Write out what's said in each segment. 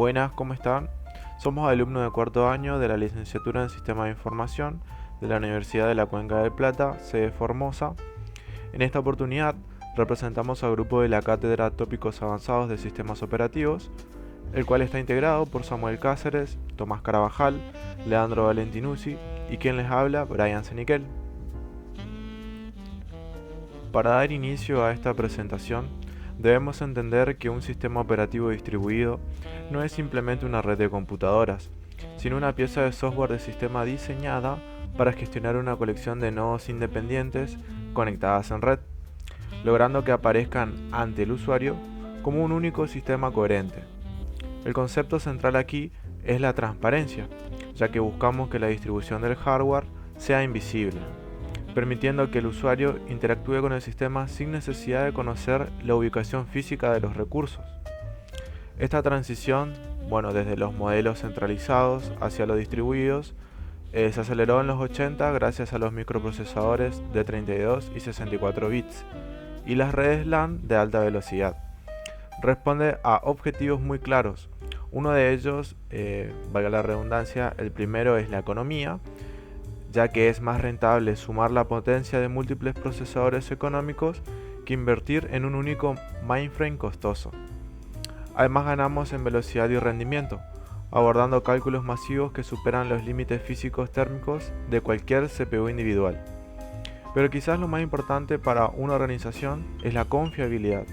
Buenas, ¿cómo están? Somos alumnos de cuarto año de la licenciatura en Sistemas de Información de la Universidad de la Cuenca del Plata, sede Formosa. En esta oportunidad representamos al grupo de la Cátedra Tópicos Avanzados de Sistemas Operativos, el cual está integrado por Samuel Cáceres, Tomás Carabajal, Leandro Valentinuzzi y quien les habla, Brian Seniquel. Para dar inicio a esta presentación, debemos entender que un sistema operativo distribuido no es simplemente una red de computadoras, sino una pieza de software de sistema diseñada para gestionar una colección de nodos independientes conectadas en red, logrando que aparezcan ante el usuario como un único sistema coherente. El concepto central aquí es la transparencia, ya que buscamos que la distribución del hardware sea invisible, permitiendo que el usuario interactúe con el sistema sin necesidad de conocer la ubicación física de los recursos. Esta transición, desde los modelos centralizados hacia los distribuidos, se aceleró en los 80 gracias a los microprocesadores de 32 y 64 bits y las redes LAN de alta velocidad. Responde a objetivos muy claros. Uno de ellos, valga la redundancia, el primero es la economía, ya que es más rentable sumar la potencia de múltiples procesadores económicos que invertir en un único mainframe costoso. Además ganamos en velocidad y rendimiento, abordando cálculos masivos que superan los límites físicos térmicos de cualquier CPU individual. Pero quizás lo más importante para una organización es la confiabilidad.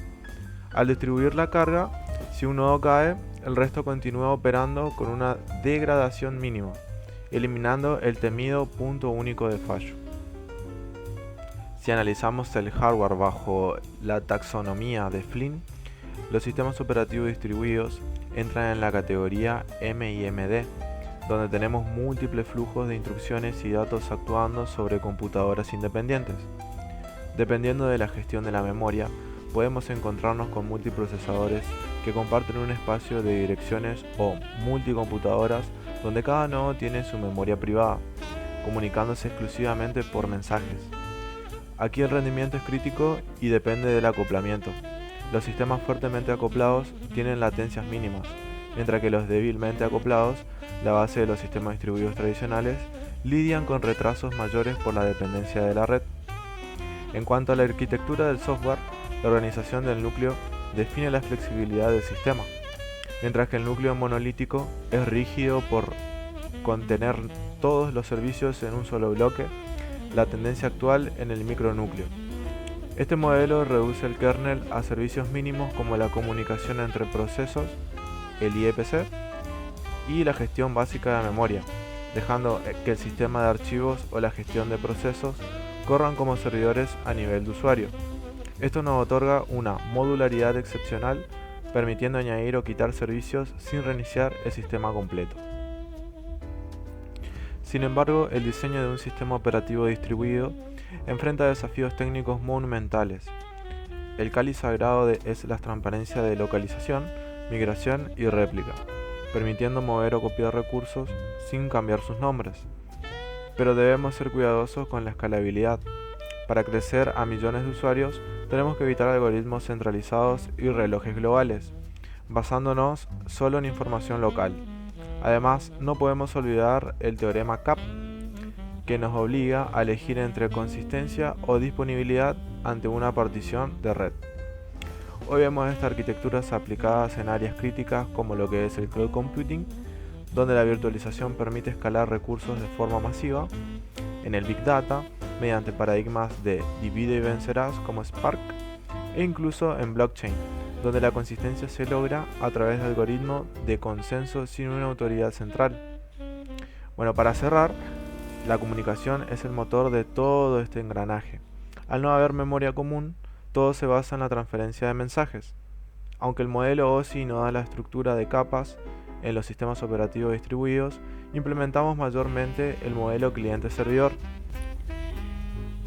Al distribuir la carga, si un nodo cae, el resto continúa operando con una degradación mínima, eliminando el temido punto único de fallo. Si analizamos el hardware bajo la taxonomía de Flynn, los sistemas operativos distribuidos entran en la categoría MIMD, donde tenemos múltiples flujos de instrucciones y datos actuando sobre computadoras independientes. Dependiendo de la gestión de la memoria, podemos encontrarnos con multiprocesadores que comparten un espacio de direcciones o multicomputadoras donde cada nodo tiene su memoria privada, comunicándose exclusivamente por mensajes. Aquí el rendimiento es crítico y depende del acoplamiento. Los sistemas fuertemente acoplados tienen latencias mínimas, mientras que los débilmente acoplados, la base de los sistemas distribuidos tradicionales, lidian con retrasos mayores por la dependencia de la red. En cuanto a la arquitectura del software, la organización del núcleo define la flexibilidad del sistema, mientras que el núcleo monolítico es rígido por contener todos los servicios en un solo bloque, la tendencia actual en el micronúcleo. Este modelo reduce el kernel a servicios mínimos como la comunicación entre procesos, el IEPC, y la gestión básica de la memoria, dejando que el sistema de archivos o la gestión de procesos corran como servidores a nivel de usuario. Esto nos otorga una modularidad excepcional, permitiendo añadir o quitar servicios sin reiniciar el sistema completo. Sin embargo, el diseño de un sistema operativo distribuido enfrenta desafíos técnicos monumentales. El cáliz sagrado es la transparencia de localización, migración y réplica, permitiendo mover o copiar recursos sin cambiar sus nombres. Pero debemos ser cuidadosos con la escalabilidad. Para crecer a millones de usuarios, tenemos que evitar algoritmos centralizados y relojes globales, basándonos solo en información local. Además, no podemos olvidar el teorema CAP, que nos obliga a elegir entre consistencia o disponibilidad ante una partición de red. Hoy vemos estas arquitecturas aplicadas en áreas críticas como lo que es el cloud computing, donde la virtualización permite escalar recursos de forma masiva, en el Big Data, mediante paradigmas de divide y vencerás como Spark, e incluso en blockchain, donde la consistencia se logra a través de algoritmos de consenso sin una autoridad central. Para cerrar, la comunicación es el motor de todo este engranaje. Al no haber memoria común, todo se basa en la transferencia de mensajes. Aunque el modelo OSI no da la estructura de capas en los sistemas operativos distribuidos, implementamos mayormente el modelo cliente-servidor.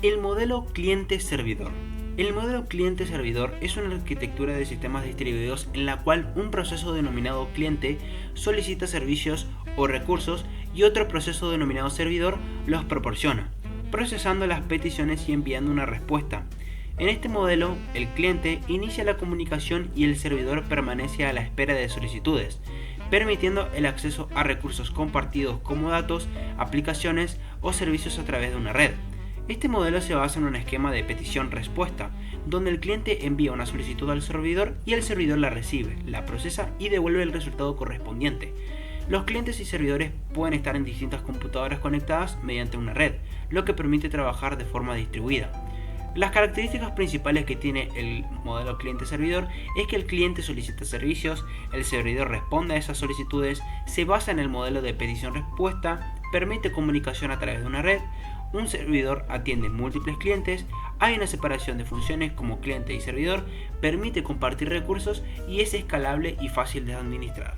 El modelo cliente-servidor. El modelo cliente-servidor es una arquitectura de sistemas distribuidos en la cual un proceso denominado cliente solicita servicios o recursos y otro proceso denominado servidor los proporciona, procesando las peticiones y enviando una respuesta. En este modelo, el cliente inicia la comunicación y el servidor permanece a la espera de solicitudes, permitiendo el acceso a recursos compartidos como datos, aplicaciones o servicios a través de una red. Este modelo se basa en un esquema de petición-respuesta, donde el cliente envía una solicitud al servidor y el servidor la recibe, la procesa y devuelve el resultado correspondiente. Los clientes y servidores pueden estar en distintas computadoras conectadas mediante una red, lo que permite trabajar de forma distribuida. Las características principales que tiene el modelo cliente-servidor es que el cliente solicita servicios, el servidor responde a esas solicitudes, se basa en el modelo de petición-respuesta, permite comunicación a través de una red, un servidor atiende múltiples clientes, hay una separación de funciones como cliente y servidor, permite compartir recursos y es escalable y fácil de administrar.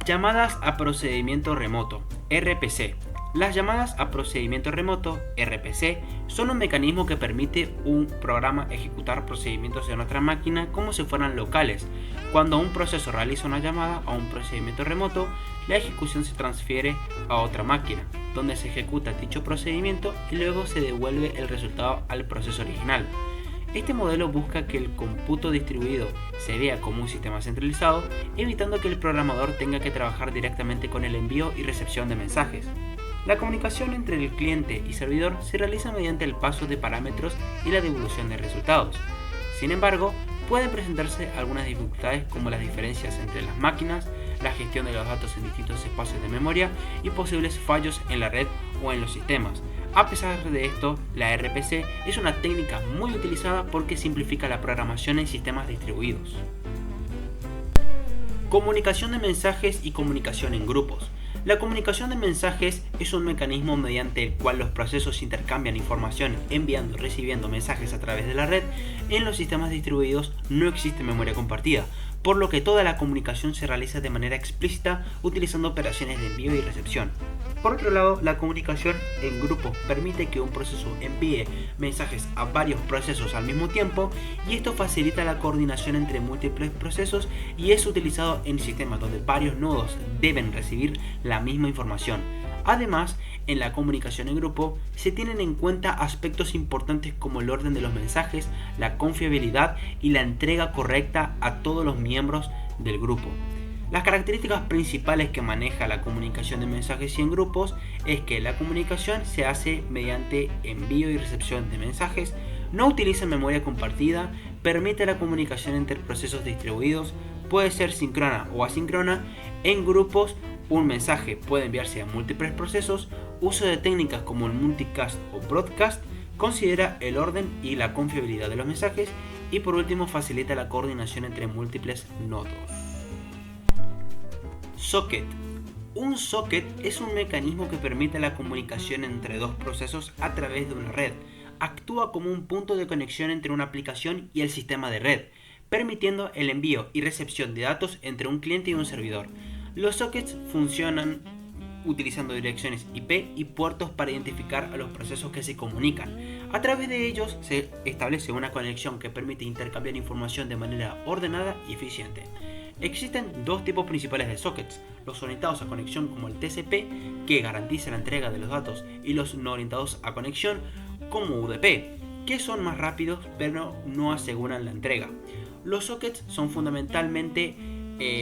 Llamadas a procedimiento remoto, RPC. Las llamadas a procedimiento remoto, RPC, son un mecanismo que permite un programa ejecutar procedimientos en otra máquina como si fueran locales. Cuando un proceso realiza una llamada a un procedimiento remoto, la ejecución se transfiere a otra máquina, donde se ejecuta dicho procedimiento y luego se devuelve el resultado al proceso original. Este modelo busca que el cómputo distribuido se vea como un sistema centralizado, evitando que el programador tenga que trabajar directamente con el envío y recepción de mensajes. La comunicación entre el cliente y servidor se realiza mediante el paso de parámetros y la devolución de resultados. Sin embargo, pueden presentarse algunas dificultades como las diferencias entre las máquinas, la gestión de los datos en distintos espacios de memoria y posibles fallos en la red o en los sistemas. A pesar de esto, la RPC es una técnica muy utilizada porque simplifica la programación en sistemas distribuidos. Comunicación de mensajes y comunicación en grupos. La comunicación de mensajes es un mecanismo mediante el cual los procesos intercambian información enviando y recibiendo mensajes a través de la red. En los sistemas distribuidos no existe memoria compartida, por lo que toda la comunicación se realiza de manera explícita utilizando operaciones de envío y recepción. Por otro lado, la comunicación en grupo permite que un proceso envíe mensajes a varios procesos al mismo tiempo y esto facilita la coordinación entre múltiples procesos y es utilizado en sistemas donde varios nodos deben recibir la misma información. Además, en la comunicación en grupo se tienen en cuenta aspectos importantes como el orden de los mensajes, la confiabilidad y la entrega correcta a todos los miembros del grupo. Las características principales que maneja la comunicación de mensajes y en grupos es que la comunicación se hace mediante envío y recepción de mensajes, no utiliza memoria compartida, permite la comunicación entre procesos distribuidos, puede ser síncrona o asíncrona, en grupos un mensaje puede enviarse a múltiples procesos, uso de técnicas como el multicast o broadcast, considera el orden y la confiabilidad de los mensajes y por último facilita la coordinación entre múltiples nodos. Socket. Un socket es un mecanismo que permite la comunicación entre dos procesos a través de una red. Actúa como un punto de conexión entre una aplicación y el sistema de red, permitiendo el envío y recepción de datos entre un cliente y un servidor. Los sockets funcionan utilizando direcciones IP y puertos para identificar a los procesos que se comunican. A través de ellos se establece una conexión que permite intercambiar información de manera ordenada y eficiente. Existen dos tipos principales de sockets, los orientados a conexión como el TCP, que garantiza la entrega de los datos, y los no orientados a conexión como UDP, que son más rápidos pero no aseguran la entrega. Los sockets son fundamentalmente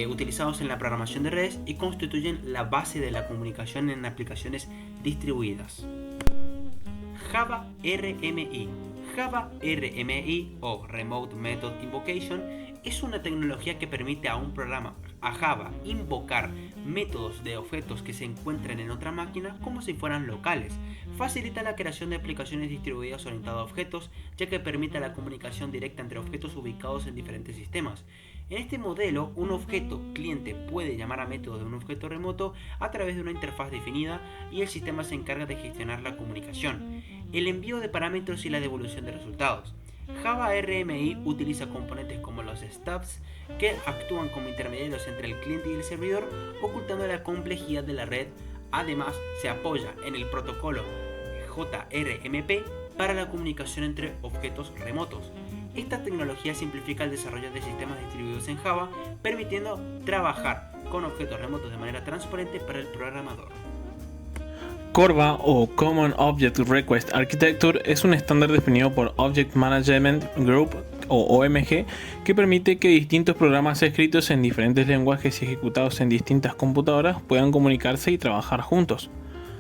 utilizados en la programación de redes y constituyen la base de la comunicación en aplicaciones distribuidas. Java RMI. Java RMI o Remote Method Invocation es una tecnología que permite a un programa, a Java, invocar métodos de objetos que se encuentren en otra máquina como si fueran locales. Facilita la creación de aplicaciones distribuidas orientadas a objetos, ya que permite la comunicación directa entre objetos ubicados en diferentes sistemas. En este modelo, un objeto cliente puede llamar a métodos de un objeto remoto a través de una interfaz definida y el sistema se encarga de gestionar la comunicación, el envío de parámetros y la devolución de resultados. Java RMI utiliza componentes como los stubs que actúan como intermediarios entre el cliente y el servidor, ocultando la complejidad de la red. Además, se apoya en el protocolo JRMP para la comunicación entre objetos remotos. Esta tecnología simplifica el desarrollo de sistemas distribuidos en Java, permitiendo trabajar con objetos remotos de manera transparente para el programador. CORBA o Common Object Request Architecture es un estándar definido por Object Management Group o OMG, que permite que distintos programas escritos en diferentes lenguajes y ejecutados en distintas computadoras puedan comunicarse y trabajar juntos.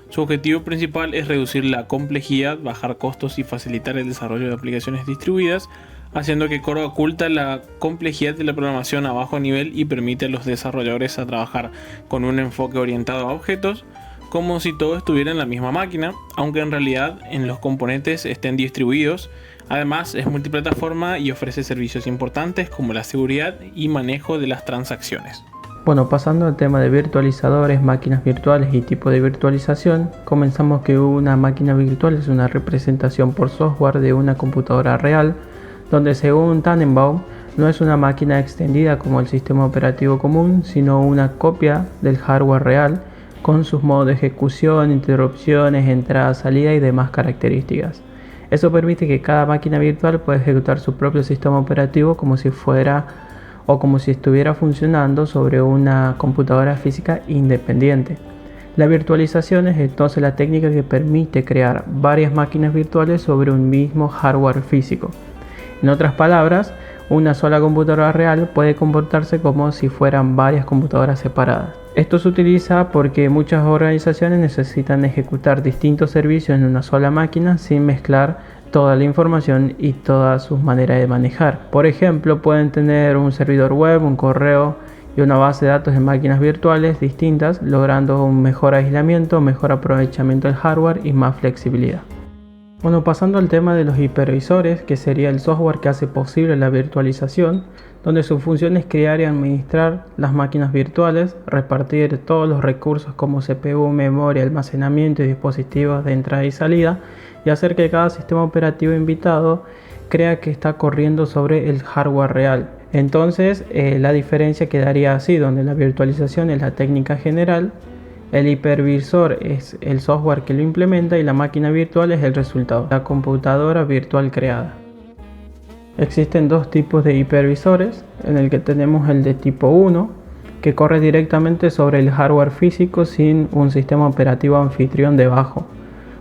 Su objetivo principal es reducir la complejidad, bajar costos y facilitar el desarrollo de aplicaciones distribuidas, haciendo que Corva oculta la complejidad de la programación a bajo nivel y permite a los desarrolladores a trabajar con un enfoque orientado a objetos, como si todo estuviera en la misma máquina, aunque en realidad en los componentes estén distribuidos. Además, es multiplataforma y ofrece servicios importantes como la seguridad y manejo de las transacciones. Bueno, pasando al tema de virtualizadores, máquinas virtuales y tipo de virtualización, comenzamos que una máquina virtual es una representación por software de una computadora real, donde según Tannenbaum no es una máquina extendida como el sistema operativo común, sino una copia del hardware real con sus modos de ejecución, interrupciones, entrada, salida y demás características. Eso permite que cada máquina virtual pueda ejecutar su propio sistema operativo como si fuera o como si estuviera funcionando sobre una computadora física independiente. La virtualización es entonces la técnica que permite crear varias máquinas virtuales sobre un mismo hardware físico. En otras palabras, una sola computadora real puede comportarse como si fueran varias computadoras separadas. Esto se utiliza porque muchas organizaciones necesitan ejecutar distintos servicios en una sola máquina sin mezclar toda la información y todas sus maneras de manejar. Por ejemplo, pueden tener un servidor web, un correo y una base de datos en máquinas virtuales distintas, logrando un mejor aislamiento, mejor aprovechamiento del hardware y más flexibilidad. Bueno, pasando al tema de los hipervisores, que sería el software que hace posible la virtualización, donde su función es crear y administrar las máquinas virtuales, repartir todos los recursos como CPU, memoria, almacenamiento y dispositivos de entrada y salida, y hacer que cada sistema operativo invitado crea que está corriendo sobre el hardware real. Entonces, la diferencia quedaría así, donde la virtualización es la técnica general, el hipervisor es el software que lo implementa y la máquina virtual es el resultado, la computadora virtual creada. Existen dos tipos de hipervisores, en el que tenemos el de tipo 1, que corre directamente sobre el hardware físico sin un sistema operativo anfitrión debajo.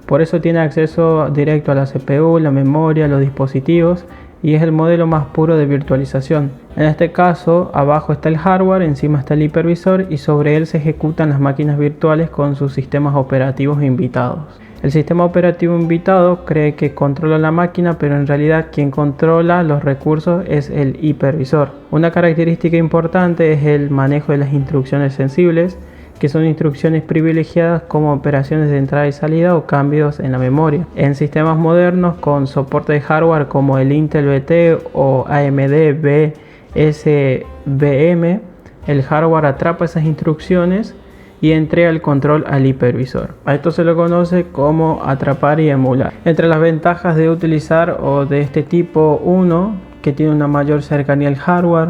Por eso tiene acceso directo a la CPU, la memoria, los dispositivos y es el modelo más puro de virtualización. En este caso, abajo está el hardware, encima está el hipervisor y sobre él se ejecutan las máquinas virtuales con sus sistemas operativos invitados. El sistema operativo invitado cree que controla la máquina, pero en realidad quien controla los recursos es el hipervisor. Una característica importante es el manejo de las instrucciones sensibles, que son instrucciones privilegiadas como operaciones de entrada y salida o cambios en la memoria. En sistemas modernos con soporte de hardware como el Intel VT o AMD VSBM, el hardware atrapa esas instrucciones y entrega el control al hipervisor. A esto se lo conoce como atrapar y emular. Entre las ventajas de utilizar o de este tipo 1, que tiene una mayor cercanía al hardware,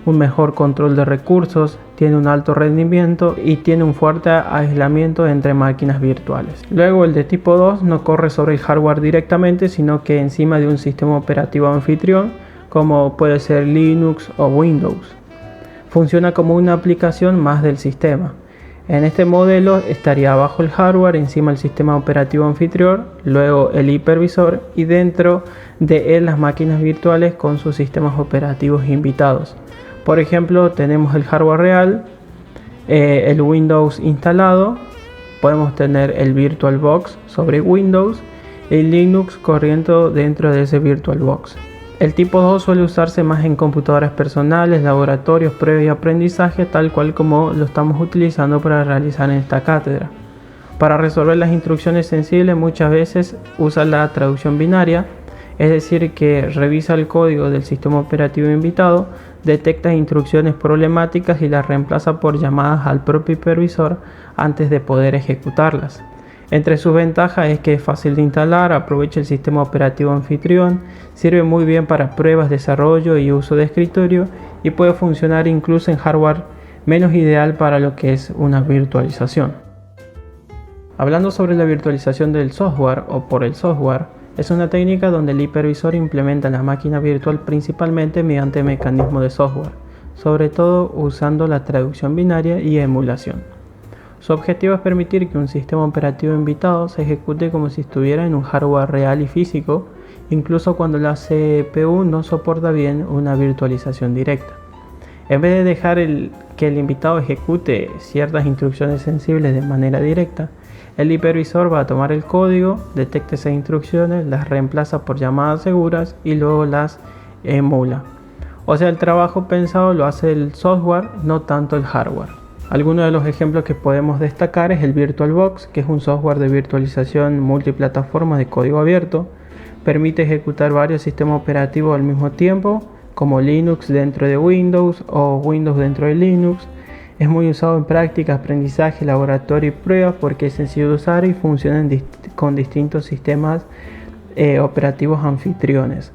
un mejor control de recursos, tiene un alto rendimiento y tiene un fuerte aislamiento entre máquinas virtuales. Luego el de tipo 2 no corre sobre el hardware directamente, sino que encima de un sistema operativo anfitrión, como puede ser Linux o Windows. Funciona como una aplicación más del sistema. En este modelo estaría abajo el hardware, encima el sistema operativo anfitrión, luego el hipervisor y dentro de él las máquinas virtuales con sus sistemas operativos invitados. Por ejemplo, tenemos el hardware real, el Windows instalado, podemos tener el VirtualBox sobre Windows y Linux corriendo dentro de ese VirtualBox. El tipo 2 suele usarse más en computadoras personales, laboratorios, pruebas y aprendizaje, tal cual como lo estamos utilizando para realizar en esta cátedra. Para resolver las instrucciones sensibles muchas veces usa la traducción binaria, es decir que revisa el código del sistema operativo invitado, detecta instrucciones problemáticas y las reemplaza por llamadas al propio hipervisor antes de poder ejecutarlas. Entre sus ventajas es que es fácil de instalar, aprovecha el sistema operativo anfitrión, sirve muy bien para pruebas, desarrollo y uso de escritorio y puede funcionar incluso en hardware menos ideal para lo que es una virtualización. Hablando sobre la virtualización del software o por el software, es una técnica donde el hipervisor implementa la máquina virtual principalmente mediante mecanismos de software, sobre todo usando la traducción binaria y emulación. Su objetivo es permitir que un sistema operativo invitado se ejecute como si estuviera en un hardware real y físico incluso cuando la CPU no soporta bien una virtualización directa. En vez de dejar que el invitado ejecute ciertas instrucciones sensibles de manera directa, el hipervisor va a tomar el código, detecta esas instrucciones, las reemplaza por llamadas seguras y luego las emula. O sea, el trabajo pensado lo hace el software, no tanto el hardware. Algunos de los ejemplos que podemos destacar es el VirtualBox, que es un software de virtualización multiplataforma de código abierto. Permite ejecutar varios sistemas operativos al mismo tiempo, como Linux dentro de Windows o Windows dentro de Linux. Es muy usado en práctica, aprendizaje, laboratorio y pruebas porque es sencillo de usar y funciona con distintos sistemas operativos anfitriones.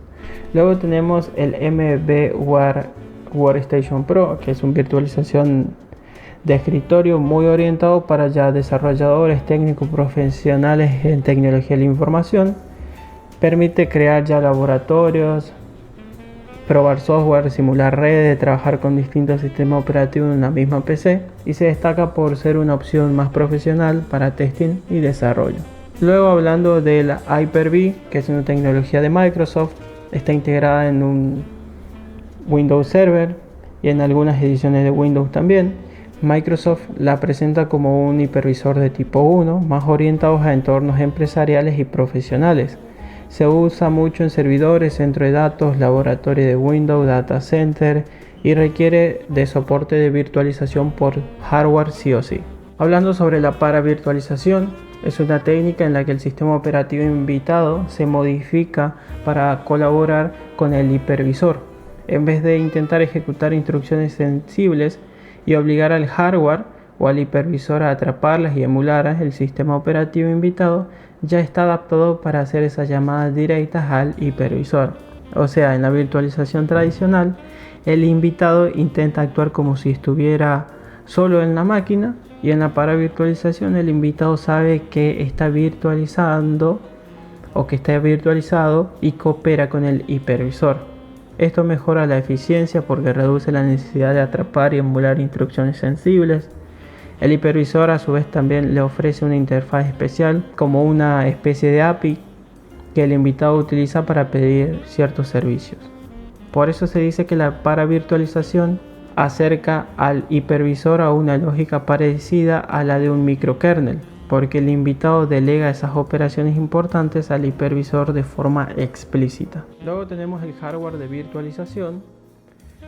Luego tenemos el MVWare Workstation Pro, que es una virtualización de escritorio muy orientado para ya desarrolladores técnicos profesionales en tecnología de la información. Permite crear ya laboratorios, probar software, simular redes, trabajar con distintos sistemas operativos en una misma PC y se destaca por ser una opción más profesional para testing y desarrollo. Luego, hablando del Hyper-V, que es una tecnología de Microsoft, está integrada en un Windows Server y en algunas ediciones de Windows también. Microsoft la presenta como un hipervisor de tipo 1, más orientados a entornos empresariales y profesionales. Se usa mucho en servidores, centro de datos, laboratorio de Windows, data center y requiere de soporte de virtualización por hardware sí o sí. Hablando sobre la paravirtualización, es una técnica en la que el sistema operativo invitado se modifica para colaborar con el hipervisor. En vez de intentar ejecutar instrucciones sensibles y obligar al hardware o al hipervisor a atraparlas y emular el sistema operativo invitado, ya está adaptado para hacer esas llamadas directas al hipervisor. O sea, en la virtualización tradicional, el invitado intenta actuar como si estuviera solo en la máquina, y en la paravirtualización el invitado sabe que está virtualizando o que está virtualizado y coopera con el hipervisor. Esto mejora la eficiencia porque reduce la necesidad de atrapar y emular instrucciones sensibles. El hipervisor a su vez también le ofrece una interfaz especial como una especie de API que el invitado utiliza para pedir ciertos servicios. Por eso se dice que la paravirtualización acerca al hipervisor a una lógica parecida a la de un microkernel, porque el invitado delega esas operaciones importantes al hipervisor de forma explícita. Luego tenemos el hardware de virtualización,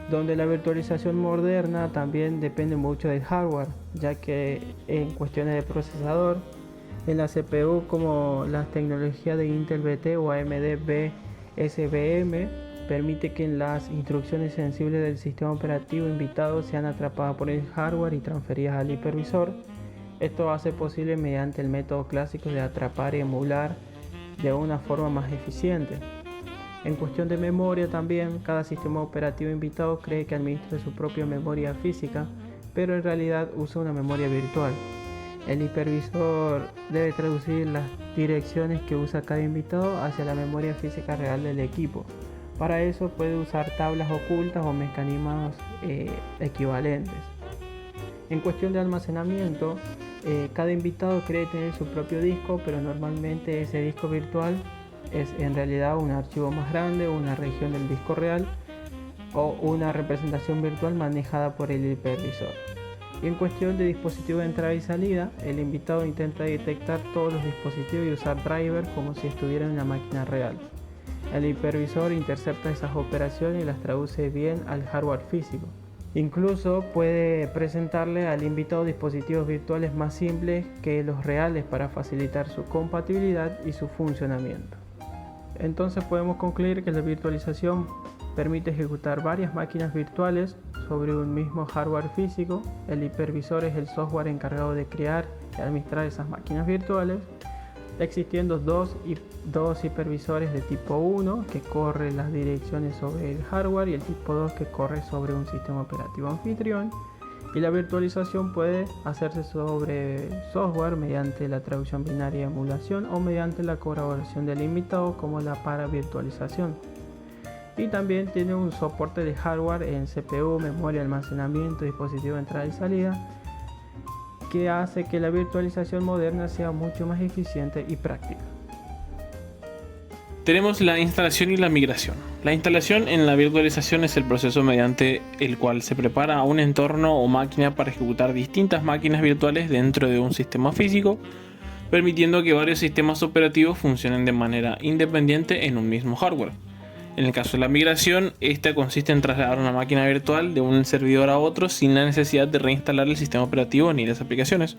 donde la virtualización moderna también depende mucho del hardware, ya que en cuestiones de procesador, en la CPU como las tecnologías de Intel VT o AMD VSBM, permite que las instrucciones sensibles del sistema operativo invitado sean atrapadas por el hardware y transferidas al hipervisor. Esto hace posible mediante el método clásico de atrapar y emular de una forma más eficiente. En cuestión de memoria también, cada sistema operativo invitado cree que administra su propia memoria física, pero en realidad usa una memoria virtual. El hipervisor debe traducir las direcciones que usa cada invitado hacia la memoria física real del equipo. Para eso puede usar tablas ocultas o mecanismos equivalentes. En cuestión de almacenamiento, cada invitado cree tener su propio disco, pero normalmente ese disco virtual es en realidad un archivo más grande, una región del disco real o una representación virtual manejada por el hipervisor. Y en cuestión de dispositivo de entrada y salida, el invitado intenta detectar todos los dispositivos y usar drivers como si estuviera en una máquina real. El hipervisor intercepta esas operaciones y las traduce bien al hardware físico. Incluso puede presentarle al invitado dispositivos virtuales más simples que los reales para facilitar su compatibilidad y su funcionamiento. Entonces podemos concluir que la virtualización permite ejecutar varias máquinas virtuales sobre un mismo hardware físico. El hipervisor es el software encargado de crear y administrar esas máquinas virtuales, existiendo dos hipervisores de tipo 1 que corre las direcciones sobre el hardware y el tipo 2 que corre sobre un sistema operativo anfitrión. Y la virtualización puede hacerse sobre software mediante la traducción binaria y emulación o mediante la colaboración del invitado como la paravirtualización. Y también tiene un soporte de hardware en CPU, memoria, almacenamiento, dispositivo de entrada y salida, que hace que la virtualización moderna sea mucho más eficiente y práctica. Tenemos la instalación y la migración. La instalación en la virtualización es el proceso mediante el cual se prepara un entorno o máquina para ejecutar distintas máquinas virtuales dentro de un sistema físico, permitiendo que varios sistemas operativos funcionen de manera independiente en un mismo hardware. En el caso de la migración, esta consiste en trasladar una máquina virtual de un servidor a otro sin la necesidad de reinstalar el sistema operativo ni las aplicaciones.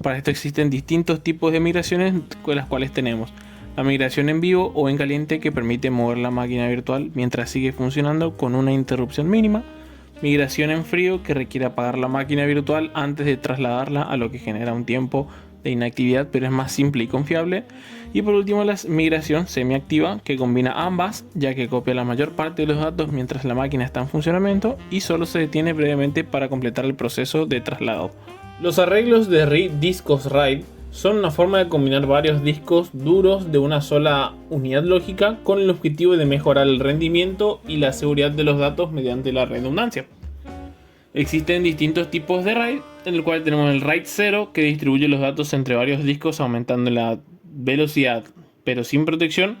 Para esto existen distintos tipos de migraciones, con las cuales tenemos la migración en vivo o en caliente, que permite mover la máquina virtual mientras sigue funcionando con una interrupción mínima. Migración en frío, que requiere apagar la máquina virtual antes de trasladarla, a lo que genera un tiempo de inactividad, pero es más simple y confiable. Y por último, la migración semiactiva, que combina ambas, ya que copia la mayor parte de los datos mientras la máquina está en funcionamiento y solo se detiene brevemente para completar el proceso de traslado. Los arreglos de discos RAID son una forma de combinar varios discos duros de una sola unidad lógica con el objetivo de mejorar el rendimiento y la seguridad de los datos mediante la redundancia. Existen distintos tipos de RAID, en el cual tenemos el RAID 0, que distribuye los datos entre varios discos aumentando la velocidad pero sin protección,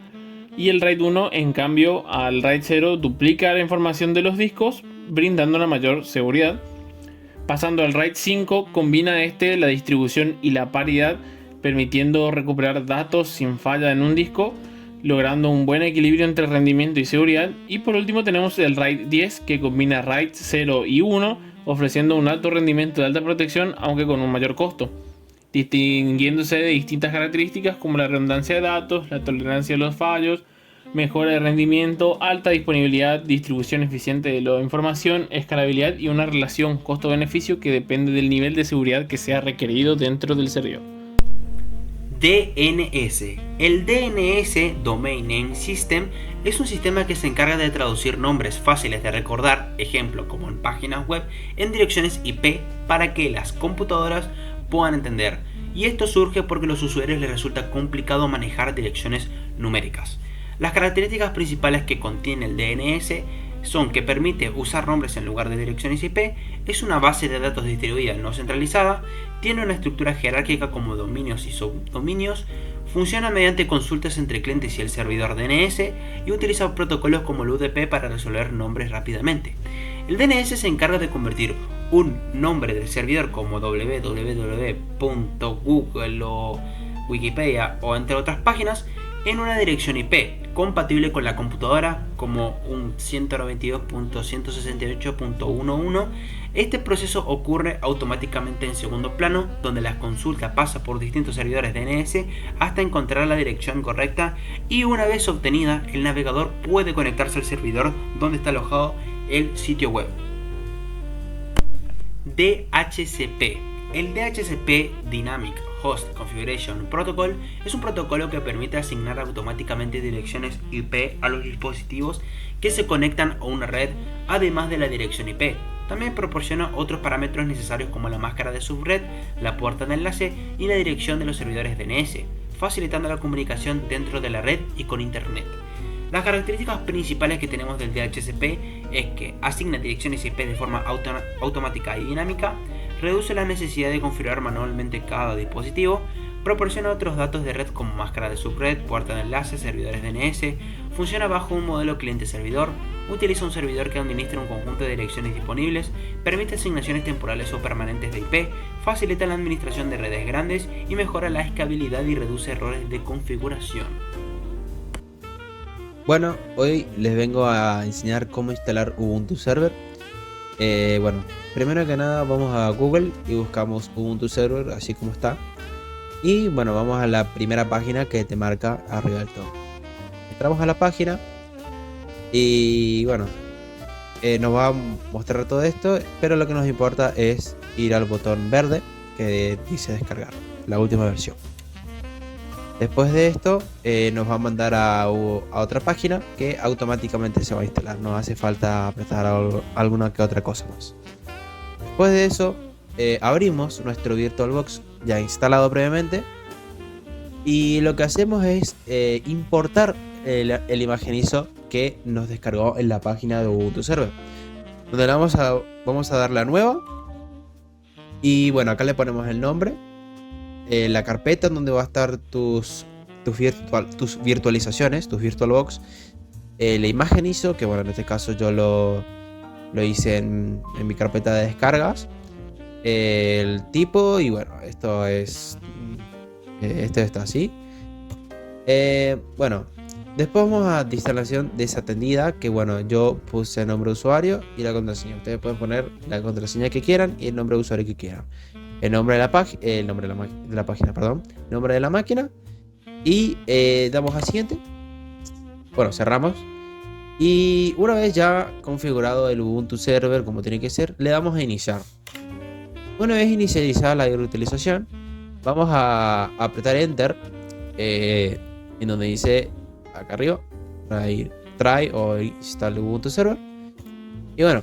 y el RAID 1, en cambio al RAID 0, duplica la información de los discos brindando una mayor seguridad. Pasando al RAID 5, combina la distribución y la paridad, permitiendo recuperar datos sin falla en un disco, logrando un buen equilibrio entre rendimiento y seguridad. Y por último tenemos el RAID 10, que combina RAID 0 y 1, ofreciendo un alto rendimiento de alta protección, aunque con un mayor costo, distinguiéndose de distintas características como la redundancia de datos, la tolerancia a los fallos, mejora de rendimiento, alta disponibilidad, distribución eficiente de la información, escalabilidad y una relación costo-beneficio que depende del nivel de seguridad que sea requerido dentro del servidor. DNS. El DNS, Domain Name System, es un sistema que se encarga de traducir nombres fáciles de recordar, ejemplo como en páginas web, en direcciones IP para que las computadoras puedan entender. Y esto surge porque a los usuarios les resulta complicado manejar direcciones numéricas. Las características principales que contiene el DNS son que permite usar nombres en lugar de direcciones IP, es una base de datos distribuida no centralizada, tiene una estructura jerárquica como dominios y subdominios, funciona mediante consultas entre clientes y el servidor DNS y utiliza protocolos como el UDP para resolver nombres rápidamente. El DNS se encarga de convertir un nombre del servidor como www.google o Wikipedia o entre otras páginas en una dirección IP compatible con la computadora como un 192.168.11. Este proceso ocurre automáticamente en segundo plano, donde la consulta pasa por distintos servidores DNS hasta encontrar la dirección correcta, y una vez obtenida, el navegador puede conectarse al servidor donde está alojado el sitio web. DHCP. El DHCP, Dynamic Host Configuration Protocol, es un protocolo que permite asignar automáticamente direcciones IP a los dispositivos que se conectan a una red, además de la dirección IP. También proporciona otros parámetros necesarios como la máscara de subred, la puerta de enlace y la dirección de los servidores DNS, facilitando la comunicación dentro de la red y con Internet. Las características principales que tenemos del DHCP es que asigna direcciones IP de forma automática y dinámica, reduce la necesidad de configurar manualmente cada dispositivo, proporciona otros datos de red como máscara de subred, puerta de enlace, servidores DNS, funciona bajo un modelo cliente-servidor, utiliza un servidor que administra un conjunto de direcciones disponibles, permite asignaciones temporales o permanentes de IP, facilita la administración de redes grandes y mejora la escalabilidad y reduce errores de configuración. Bueno, hoy les vengo a enseñar cómo instalar Ubuntu Server. Primero que nada vamos a Google y buscamos Ubuntu Server así como está. Y bueno, vamos a la primera página que te marca arriba del todo. Entramos a la página y bueno, nos va a mostrar todo esto, pero lo que nos importa es ir al botón verde que dice descargar, la última versión. Después de esto nos va a mandar a otra página que automáticamente se va a instalar, no hace falta apretar alguna que otra cosa más. Después de eso abrimos nuestro VirtualBox ya instalado previamente y lo que hacemos es importar el imaginizo que nos descargó en la página de Ubuntu Server, donde vamos a darle a nueva y bueno, acá le ponemos el nombre, la carpeta donde va a estar tus tus virtualizaciones, tus VirtualBox, la imagen ISO, que bueno, en este caso yo lo hice en mi carpeta de descargas, el tipo, y bueno, esto está así. Bueno, después vamos a de instalación desatendida, que bueno, yo puse el nombre de usuario y la contraseña. Ustedes pueden poner la contraseña que quieran y el nombre de usuario que quieran. El nombre de la página, perdón, el nombre de la máquina, y damos a siguiente. Bueno, cerramos. Y una vez ya configurado el Ubuntu Server como tiene que ser, le damos a iniciar. Una vez inicializada la virtualización, vamos a apretar Enter en donde dice acá arriba, try o install Ubuntu Server. Y bueno,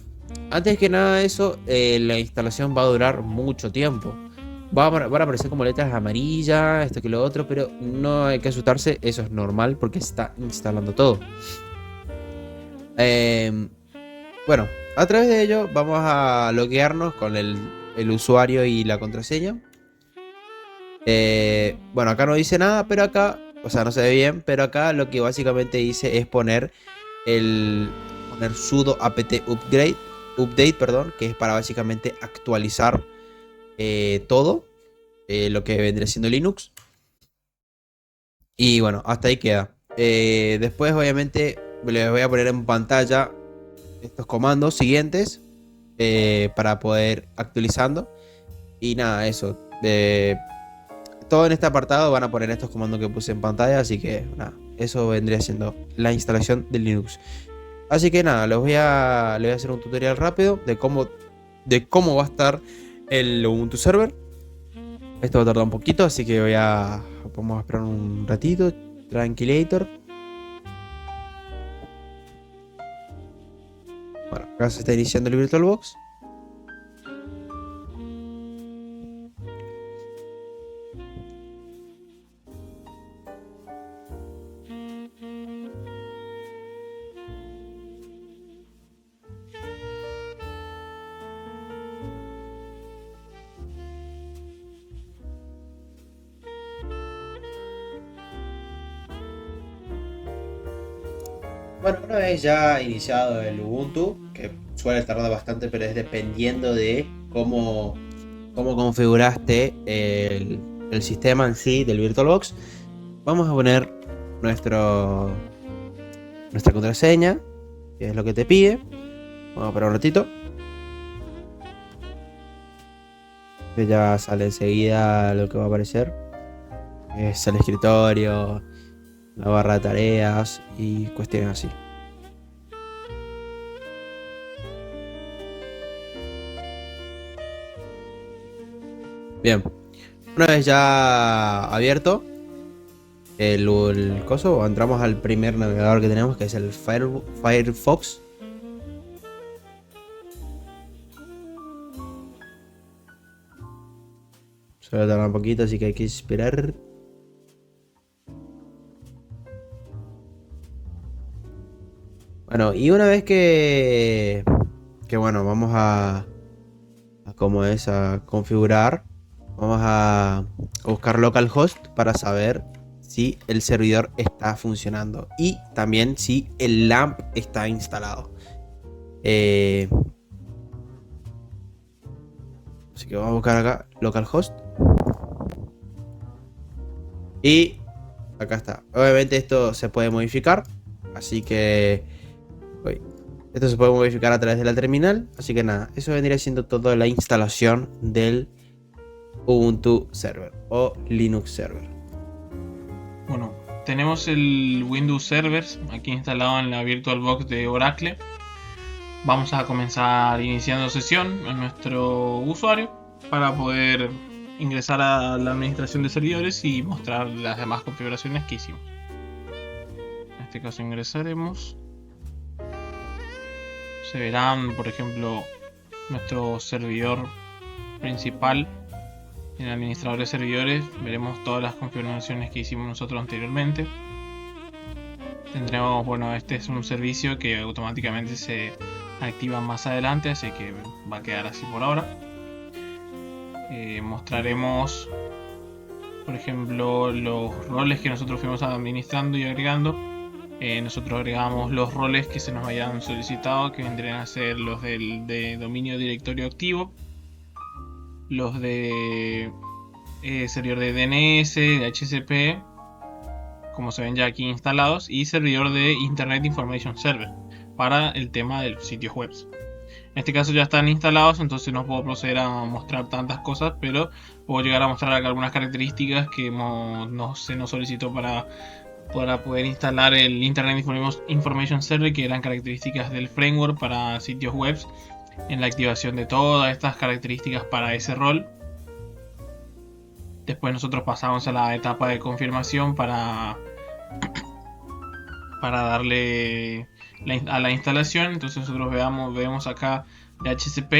antes que nada de eso, la instalación va a durar mucho tiempo. Van a aparecer como letras amarillas, esto que lo otro, pero no hay que asustarse, eso es normal porque está instalando todo. Bueno, a través de ello vamos a loguearnos con el usuario y la contraseña. Bueno, acá no dice nada, pero acá, o sea, no se ve bien, pero acá lo que básicamente dice es poner sudo apt update, que es para básicamente actualizar todo lo que vendría siendo Linux. Y bueno, hasta ahí queda. Después obviamente les voy a poner en pantalla estos comandos siguientes para poder actualizando. Y nada, eso. Todo en este apartado van a poner estos comandos que puse en pantalla. Así que nada, eso vendría siendo la instalación de Linux. Así que nada, le voy a hacer un tutorial rápido de cómo va a estar el Ubuntu Server. Esto va a tardar un poquito, así que vamos a esperar un ratito. Tranquilator. Bueno, acá se está iniciando el VirtualBox. Bueno, una vez ya iniciado el Ubuntu, que suele tardar bastante, pero es dependiendo de cómo configuraste el sistema en sí del VirtualBox, vamos a poner nuestra contraseña, que es lo que te pide. Vamos a esperar un ratito. Que ya sale enseguida lo que va a aparecer. Es el escritorio, la barra de tareas y cuestiones así. Bien, una vez ya abierto el coso, entramos al primer navegador que tenemos, que es el Firefox. Solo tarda un poquito, así que hay que esperar. Bueno, y una vez que bueno, vamos a configurar, vamos a buscar localhost para saber si el servidor está funcionando y también si el LAMP está instalado. Así que vamos a buscar acá localhost. Y acá está. Obviamente esto se puede modificar, así que esto se puede modificar a través de la terminal. Así que nada, eso vendría siendo toda la instalación del Ubuntu Server o Linux Server. Bueno, tenemos el Windows Server aquí instalado en la VirtualBox de Oracle. Vamos a comenzar iniciando sesión en nuestro usuario para poder ingresar a la administración de servidores y mostrar las demás configuraciones que hicimos. En este caso ingresaremos. Se verán, por ejemplo, nuestro servidor principal. En el administrador de servidores veremos todas las configuraciones que hicimos nosotros anteriormente. Tendremos, bueno, este es un servicio que automáticamente se activa más adelante, así que va a quedar así por ahora. Mostraremos Por ejemplo, los roles que nosotros fuimos administrando y agregando. Nosotros agregamos los roles que se nos hayan solicitado, que vendrían a ser los de dominio directorio activo, los de servidor de DNS, de HCP, como se ven ya aquí instalados, y servidor de Internet Information Server para el tema de los sitios web. En este caso ya están instalados, entonces no puedo proceder a mostrar tantas cosas, pero puedo llegar a mostrar acá algunas características que se nos solicitó para poder instalar el Internet Information Server, que eran características del framework para sitios web, en la activación de todas estas características para ese rol. Después nosotros pasamos a la etapa de confirmación para darle a la instalación. Entonces nosotros vemos acá DHCP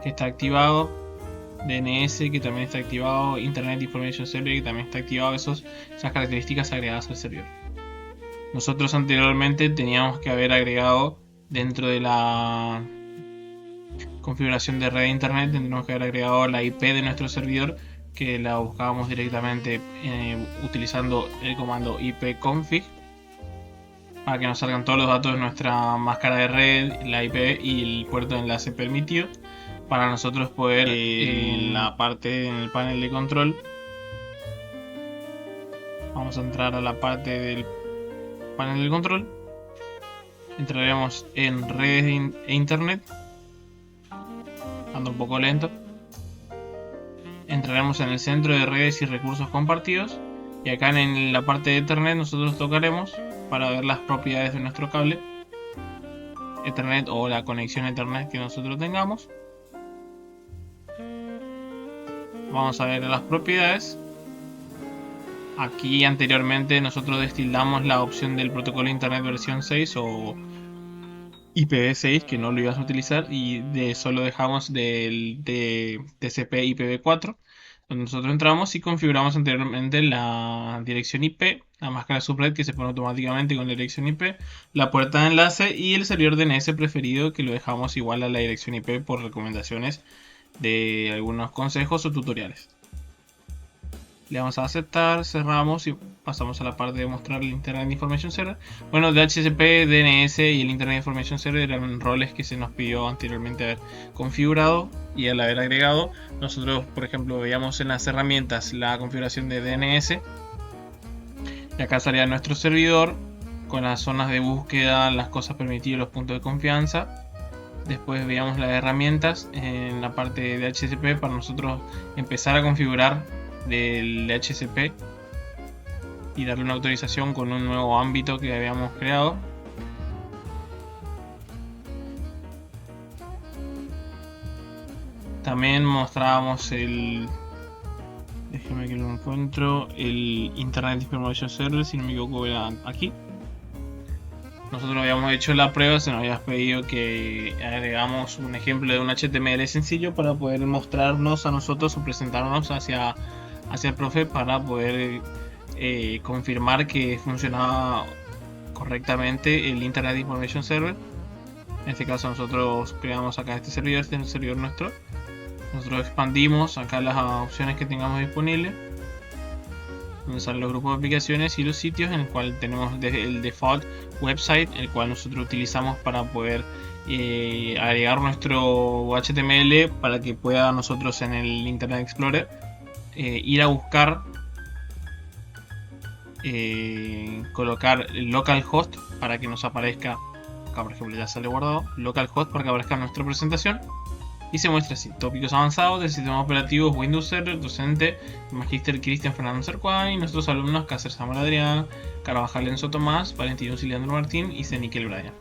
que está activado, DNS que también está activado, Internet Information Server que también está activado, esas características agregadas al servidor. Nosotros anteriormente teníamos que haber agregado dentro de la configuración de red de internet, tendríamos que haber agregado la IP de nuestro servidor, que la buscábamos directamente utilizando el comando ipconfig para que nos salgan todos los datos de nuestra máscara de red, la IP y el puerto de enlace permitido, para nosotros poder en el panel de control. Vamos a entrar a la parte del panel de control, entraremos en redes e internet, ando un poco lento. Entraremos en el centro de redes y recursos compartidos, y acá en la parte de Ethernet nosotros tocaremos para ver las propiedades de nuestro cable Ethernet o la conexión Ethernet que nosotros tengamos. Vamos a ver las propiedades. Aquí anteriormente nosotros destildamos la opción del protocolo Internet versión 6 o IPv6, que no lo ibas a utilizar, y solo dejamos de TCP IPv4, donde nosotros entramos y configuramos anteriormente la dirección IP, la máscara subred que se pone automáticamente con la dirección IP, la puerta de enlace y el servidor DNS preferido, que lo dejamos igual a la dirección IP por recomendaciones de algunos consejos o tutoriales. Le damos a aceptar, cerramos y pasamos a la parte de mostrar el Internet Information Server. Bueno, DHCP, DNS y el Internet Information Server eran roles que se nos pidió anteriormente haber configurado, y al haber agregado, nosotros por ejemplo veíamos en las herramientas la configuración de DNS, y acá salía nuestro servidor con las zonas de búsqueda, las cosas permitidas, los puntos de confianza. Después veíamos las herramientas en la parte de DHCP para nosotros empezar a configurar del DHCP y darle una autorización con un nuevo ámbito que habíamos creado. También mostrábamos déjeme que lo encuentro, el Internet Information Server, si no me equivoco era aquí. Nosotros habíamos hecho la prueba, se nos había pedido que agregamos un ejemplo de un HTML sencillo para poder mostrarnos a nosotros o presentarnos hacia el profe, para poder confirmar que funcionaba correctamente el Internet Information Server. En este caso nosotros creamos acá este es el servidor nuestro. Nosotros expandimos acá las opciones que tengamos disponibles, donde salen los grupos de aplicaciones y los sitios, en el cual tenemos el default website, el cual nosotros utilizamos para poder agregar nuestro HTML para que pueda nosotros en el Internet Explorer ir a buscar, colocar localhost para que nos aparezca. Acá por ejemplo ya sale guardado localhost para que aparezca nuestra presentación y se muestra así: tópicos avanzados del sistema operativo Windows Server, docente Magister Cristian Fernando Cercuay, y nuestros alumnos Cáceres Samuel Adrián, Carvajal Enzo Tomás, Valentino Leandro Martín y Zeniquel Brian.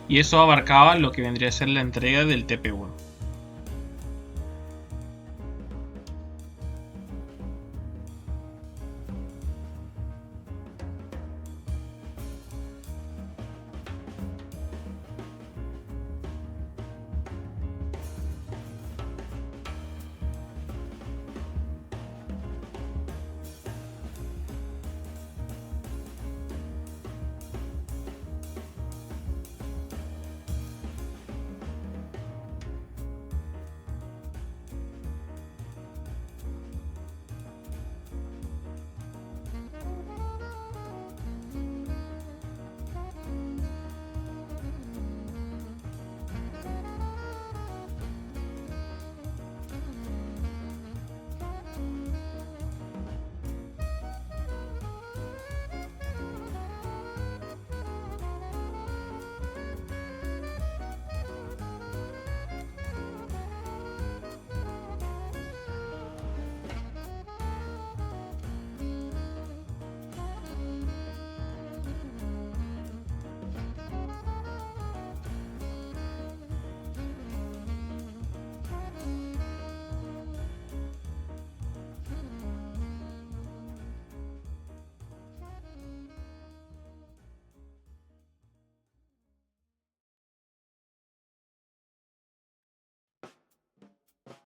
Y eso abarcaba lo que vendría a ser la entrega del TP1.